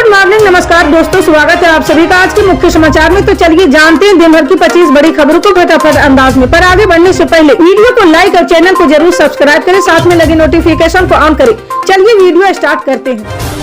Good morning, नमस्कार दोस्तों, स्वागत है आप सभी का आज के मुख्य समाचार में। तो चलिए जानते हैं दिन भर की 25 बड़ी खबरों को फटाफट अंदाज में। पर आगे बढ़ने से पहले वीडियो को लाइक और चैनल को जरूर सब्सक्राइब करें, साथ में लगे नोटिफिकेशन को ऑन करें। चलिए वीडियो स्टार्ट करते हैं।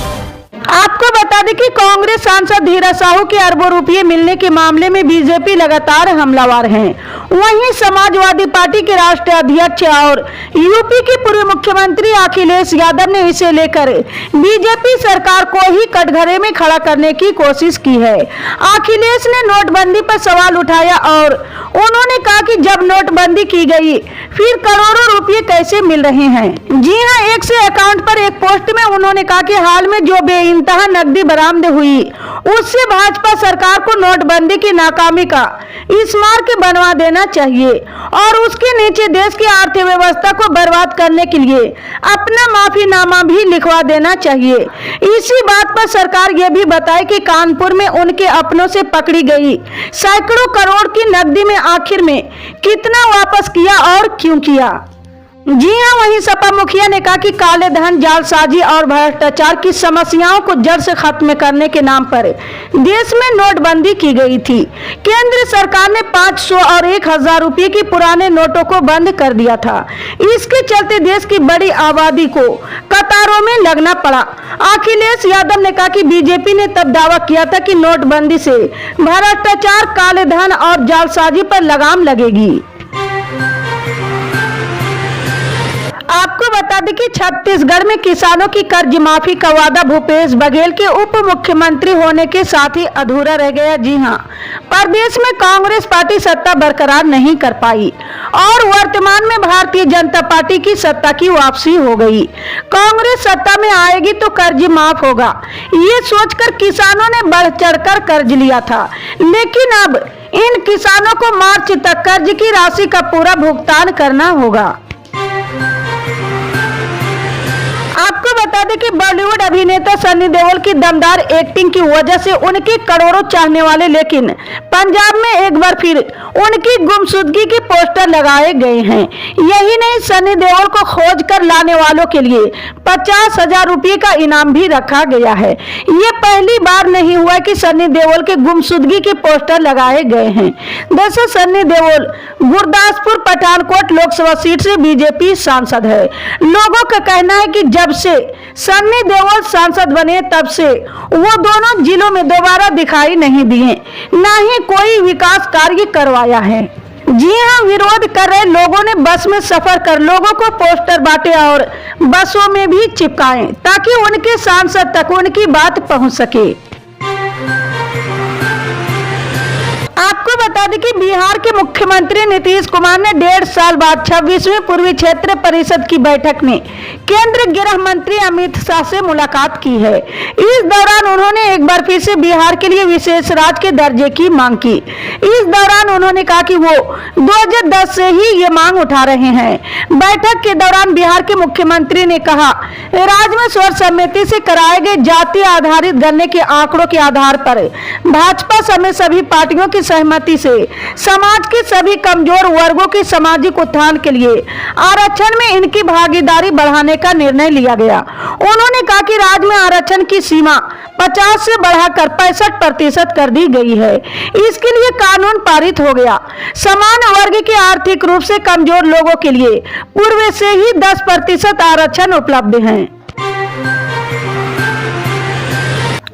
आपको बता दें कि कांग्रेस सांसद धीरज साहू के अरबों रुपये मिलने के मामले में बीजेपी लगातार हमलावर है। वहीं समाजवादी पार्टी के राष्ट्रीय अध्यक्ष और यूपी के पूर्व मुख्यमंत्री अखिलेश यादव ने इसे लेकर बीजेपी सरकार को ही कटघरे में खड़ा करने की कोशिश की है। अखिलेश ने नोटबंदी पर सवाल उठाया और उन्होंने कहा कि जब नोटबंदी की गई फिर करोड़ों रुपये कैसे मिल रहे हैं। जी हां, एक से अकाउंट पर एक पोस्ट में उन्होंने कहा कि हाल में जो बेइंतहा नकदी बरामद हुई उससे भाजपा सरकार को नोटबंदी की नाकामी का स्मारक बनवा देना चाहिए और उसके नीचे देश की अर्थव्यवस्था को बर्बाद करने के लिए अपना माफीनामा भी लिखवा देना चाहिए। इसी बात पर सरकार ये भी बताए कि कानपुर में उनके अपनों से पकड़ी गई सैकड़ों करोड़ की नकदी में आखिर में कितना वापस किया और क्यों किया। जी हां, वहीं सपा मुखिया ने कहा कि काले धन, जालसाजी और भ्रष्टाचार की समस्याओं को जड़ से खत्म करने के नाम पर देश में नोटबंदी की गई थी। केंद्र सरकार ने 500 और 1000 रुपये की पुराने नोटों को बंद कर दिया था। इसके चलते देश की बड़ी आबादी को कतारों में लगना पड़ा। अखिलेश यादव ने कहा कि बीजेपी ने तब दावा किया था कि नोटबंदी से भ्रष्टाचार, काले धन और जालसाजी पर लगाम लगेगी। आपको बता दें कि छत्तीसगढ़ में किसानों की कर्ज माफी का वादा भूपेश बघेल के उप मुख्यमंत्री होने के साथ ही अधूरा रह गया। जी हां, प्रदेश में कांग्रेस पार्टी सत्ता बरकरार नहीं कर पाई और वर्तमान में भारतीय जनता पार्टी की सत्ता की वापसी हो गई। कांग्रेस सत्ता में आएगी तो कर्ज माफ होगा, ये सोचकर किसानों ने बढ़ चढ़कर कर्ज लिया था, लेकिन अब इन किसानों को मार्च तक कर्ज की राशि का पूरा भुगतान करना होगा। आपको बता दें कि बॉलीवुड अभिनेता सनी देओल की दमदार एक्टिंग की वजह से उनके करोड़ों चाहने वाले, लेकिन पंजाब में एक बार फिर उनकी गुमशुदगी के पोस्टर लगाए गए हैं। यही नहीं, सनी देओल को खोज कर लाने वालों के लिए 50,000 रुपये का इनाम भी रखा गया है। ये पहली बार नहीं हुआ कि सनी देओल के गुमशुदगी के पोस्टर लगाए गए हैं। दरअसल सनी देओल गुरदासपुर पठानकोट लोकसभा सीट से बीजेपी सांसद है। लोगों का कहना है कि जब से सनी देओल सांसद बने तब से वो दोनों जिलों में दोबारा दिखाई नहीं दिए, ना ही कोई विकास कार्य करवाया है। जी हां, विरोध कर रहे लोगों ने बस में सफर कर लोगों को पोस्टर बांटे और बसों में भी चिपकाए ताकि उनके सांसद तक उनकी बात पहुंच सके। आपको बता दें कि बिहार के मुख्यमंत्री नीतीश कुमार ने 1.5 साल बाद 26वीं पूर्वी क्षेत्र परिषद की बैठक में केंद्रीय गृह मंत्री अमित शाह से मुलाकात की है। इस दौरान उन्होंने एक बार फिर से बिहार के लिए विशेष राज्य के दर्जे की मांग की। इस दौरान उन्होंने कहा कि वो 2010 से ही ये मांग उठा रहे हैं। बैठक के दौरान बिहार के मुख्यमंत्री ने कहा, राज्य में सर्वसम्मति से कराए गए जाति आधारित गणना के आंकड़ों के आधार पर भाजपा समेत सभी पार्टियों की सहमति से समाज के सभी कमजोर वर्गों के सामाजिक उत्थान के लिए आरक्षण में इनकी भागीदारी बढ़ाने का निर्णय लिया गया। उन्होंने कहा कि राज्य में आरक्षण की सीमा 50 से बढ़ाकर 65% कर दी गई है। इसके लिए कानून पारित हो गया। समान वर्ग के आर्थिक रूप से कमजोर लोगों के लिए पूर्व से ही 10% आरक्षण उपलब्ध है।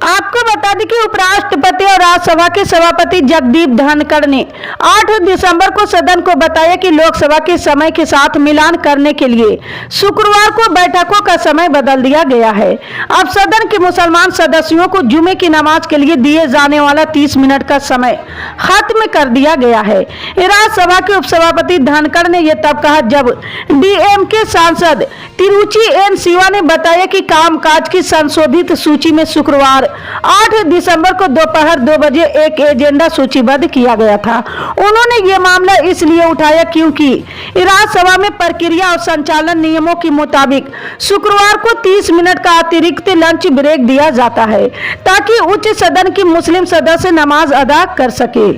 आपको बता दें कि उपराष्ट्रपति और राज्यसभा के सभापति जगदीप धनखड़ ने 8 दिसंबर को सदन को बताया कि लोकसभा के समय के साथ मिलान करने के लिए शुक्रवार को बैठकों का समय बदल दिया गया है। अब सदन के मुसलमान सदस्यों को जुमे की नमाज के लिए दिए जाने वाला 30 मिनट का समय खत्म कर दिया गया है। राज्यसभा के उपसभापति धनखड़ ने यह तब कहा जब डीएमके सांसद तिरुचि एन शिवा ने बताया कि कामकाज की संशोधित सूची में शुक्रवार 8 दिसंबर को दोपहर 2 बजे एक एजेंडा सूचीबद्ध किया गया था। उन्होंने ये मामला इसलिए उठाया क्योंकि राज्यसभा में प्रक्रिया और संचालन नियमों के मुताबिक शुक्रवार को 30 मिनट का अतिरिक्त लंच ब्रेक दिया जाता है ताकि उच्च सदन की मुस्लिम सदस्य नमाज अदा कर सके।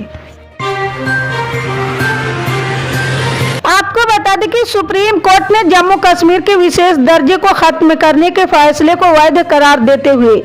आपको बता दें कि सुप्रीम कोर्ट ने जम्मू कश्मीर के विशेष दर्जे को खत्म करने के फैसले को वैध करार देते हुए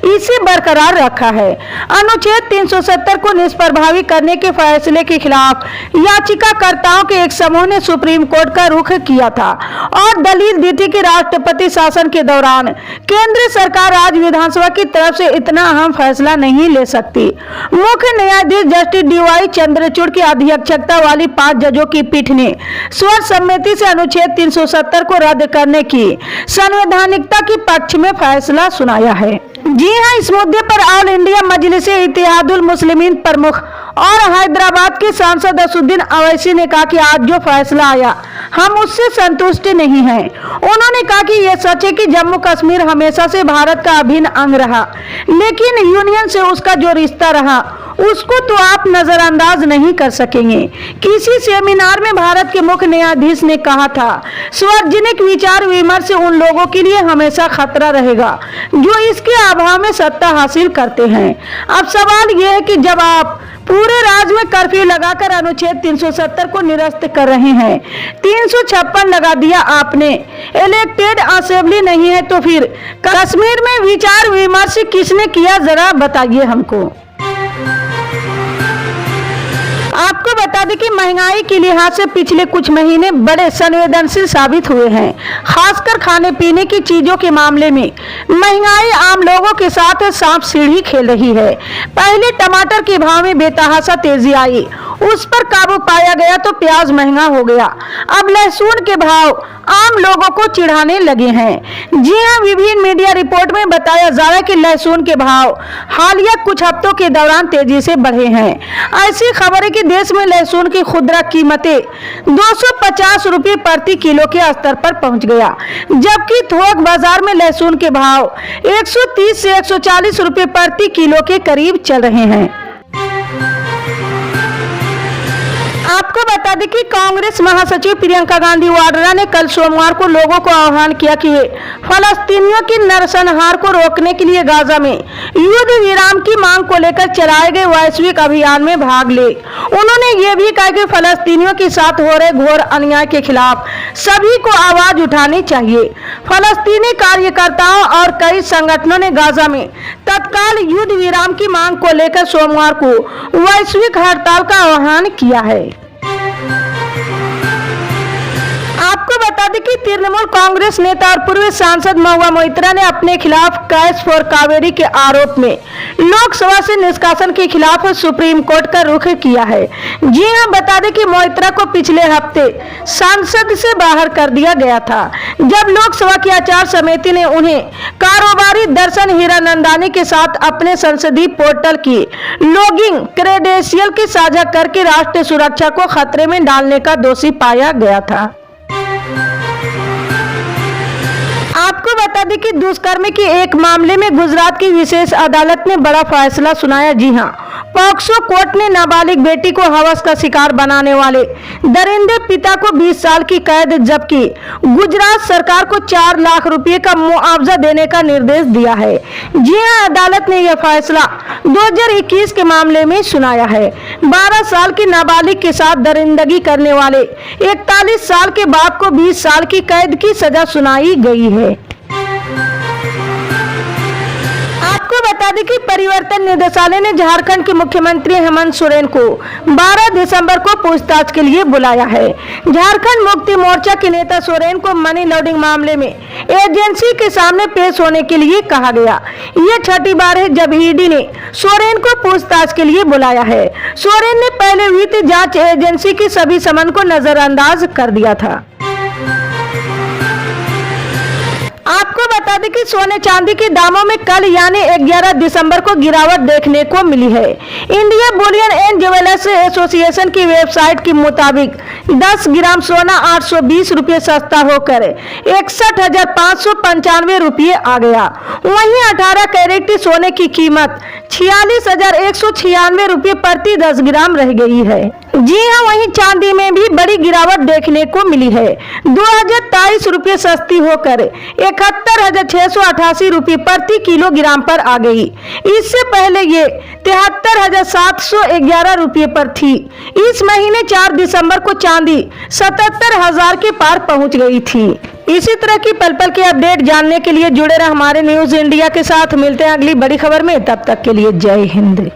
इसे बरकरार रखा है। अनुच्छेद 370 को निष्प्रभावी करने के फैसले के खिलाफ याचिकाकर्ताओं के एक समूह ने सुप्रीम कोर्ट का रुख किया था और दलील दी थी कि राष्ट्रपति शासन के दौरान केंद्र सरकार राज्य विधानसभा की तरफ से इतना अहम फैसला नहीं ले सकती। मुख्य न्यायाधीश जस्टिस DY चंद्रचूड़ की अध्यक्षता वाली 5 जजों की पीठ ने सर्वसम्मति से अनुच्छेद 370 को रद्द करने की संवैधानिकता के पक्ष में फैसला सुनाया है। जी हां, इस मुद्दे पर ऑल इंडिया मजलिस इत्तेहादुल मुस्लिमीन प्रमुख और हैदराबाद के सांसद असदुद्दीन अवैसी ने कहा कि आज जो फैसला आया हम उससे संतुष्ट नहीं हैं। उन्होंने कहा कि यह सच है कि जम्मू कश्मीर हमेशा से भारत का अभिन्न अंग रहा, लेकिन यूनियन से उसका जो रिश्ता रहा उसको तो आप नजरअंदाज नहीं कर सकेंगे। किसी सेमिनार में भारत के मुख्य न्यायाधीश ने कहा था, सार्वजनिक विचार विमर्श उन लोगों के लिए हमेशा खतरा रहेगा जो इसके अभाव में सत्ता हासिल करते हैं। अब सवाल यह है कि जब आप पूरे राज्य में कर्फ्यू लगाकर अनुच्छेद 370 को निरस्त कर रहे हैं, 356 लगा दिया आपने, इलेक्टेड असेंबली नहीं है, तो फिर कश्मीर में विचार विमर्श किसने किया, जरा बताइए हमको। आपको बता दें कि महंगाई के लिहाज से पिछले कुछ महीने बड़े संवेदनशील साबित हुए हैं। खासकर खाने पीने की चीजों के मामले में महंगाई आम लोगों के साथ सांप सीढ़ी खेल रही है। पहले टमाटर के भाव में बेतहाशा तेजी आई, उस पर काबू पाया गया तो प्याज महंगा हो गया। अब लहसुन के भाव आम लोगों को चिढ़ाने लगे हैं। जी हां, विभिन्न मीडिया रिपोर्ट में बताया जा रहा है कि लहसुन के भाव हालिया कुछ हफ्तों के दौरान तेजी से बढ़े हैं। ऐसी खबर है कि देश में लहसुन की खुदरा कीमतें 250 रुपये प्रति किलो के स्तर पर पहुंच गया, जबकि थोक बाजार में लहसुन के भाव 130 से 140 रुपये प्रति किलो के करीब चल रहे हैं। आपको बता दें कि कांग्रेस महासचिव प्रियंका गांधी वाड्रा ने कल सोमवार को लोगों को आह्वान किया कि वे फलस्तीनियों की नरसंहार को रोकने के लिए गाजा में युद्ध विराम की मांग को लेकर चलाए गए वैश्विक अभियान में भाग ले। उन्होंने ये भी कहा कि फलस्तीनियों के साथ हो रहे घोर अन्याय के खिलाफ सभी को आवाज उठानी चाहिए। फलस्तीनी कार्यकर्ताओं और कई संगठनों ने गाजा में तत्काल युद्ध विराम की मांग को लेकर सोमवार को वैश्विक हड़ताल का आह्वान किया है। आपको बता दें कि तृणमूल कांग्रेस नेता और पूर्व सांसद महुआ मोइत्रा ने अपने खिलाफ कैश फॉर कावेरी के आरोप में लोकसभा से निष्कासन के खिलाफ सुप्रीम कोर्ट का रुख किया है। जी हां, बता दें कि मोइत्रा को पिछले हफ्ते सांसद से बाहर कर दिया गया था, जब लोकसभा की आचार समिति ने उन्हें कारोबारी दर्शन हीरानंदानी के साथ अपने संसदीय पोर्टल की लॉगिंग क्रेडेंशियल की साझा करके राष्ट्रीय सुरक्षा को खतरे में डालने का दोषी पाया गया था। आपको बता दें कि दुष्कर्म के एक मामले में गुजरात की विशेष अदालत ने बड़ा फैसला सुनाया। जी हां, पॉक्सो कोर्ट ने नाबालिग बेटी को हवस का शिकार बनाने वाले दरिंदे पिता को 20 साल की कैद जबकि गुजरात सरकार को 4 लाख रुपए का मुआवजा देने का निर्देश दिया है। जी हां, अदालत ने यह फैसला 2021 के मामले में सुनाया है। 12 साल की नाबालिग के साथ दरिंदगी करने वाले 41 साल के बाप को 20 साल की कैद की सजा सुनाई गई है। आपको बता दें कि परिवर्तन निदेशालय ने झारखंड के मुख्यमंत्री हेमंत सोरेन को 12 दिसंबर को पूछताछ के लिए बुलाया है। झारखंड मुक्ति मोर्चा के नेता सोरेन को मनी लॉन्ड्रिंग मामले में एजेंसी के सामने पेश होने के लिए कहा गया। ये छठी बार है जब ईडी ने सोरेन को पूछताछ के लिए बुलाया है। सोरेन ने पहले वित्त जांच एजेंसी की सभी समन को नजरअंदाज कर दिया था। आपको बता दें कि सोने चांदी के दामों में कल यानी 11 दिसंबर को गिरावट देखने को मिली है। India Boolean and jewellers association की वेबसाइट के मुताबिक 10 ग्राम सोना 820 रुपये सस्ता होकर 61,595 रुपये आ गया। वहीं 18 कैरेट सोने की कीमत 46,196 रुपये प्रति 10 ग्राम रह गई है। जी हां, वहीं चांदी में भी बड़ी गिरावट देखने को मिली है। 2023 रुपये सस्ती होकर 71,688 रुपये प्रति किलोग्राम पर आ गई। इससे पहले ये 73,711 रुपये पर थी। इस महीने 4 दिसंबर को चांदी 77,000 के पार पहुंच गई थी। इसी तरह की पल पल के अपडेट जानने के लिए जुड़े रहे हमारे न्यूज इंडिया के साथ। मिलते हैं अगली बड़ी खबर में, तब तक के लिए जय हिंद।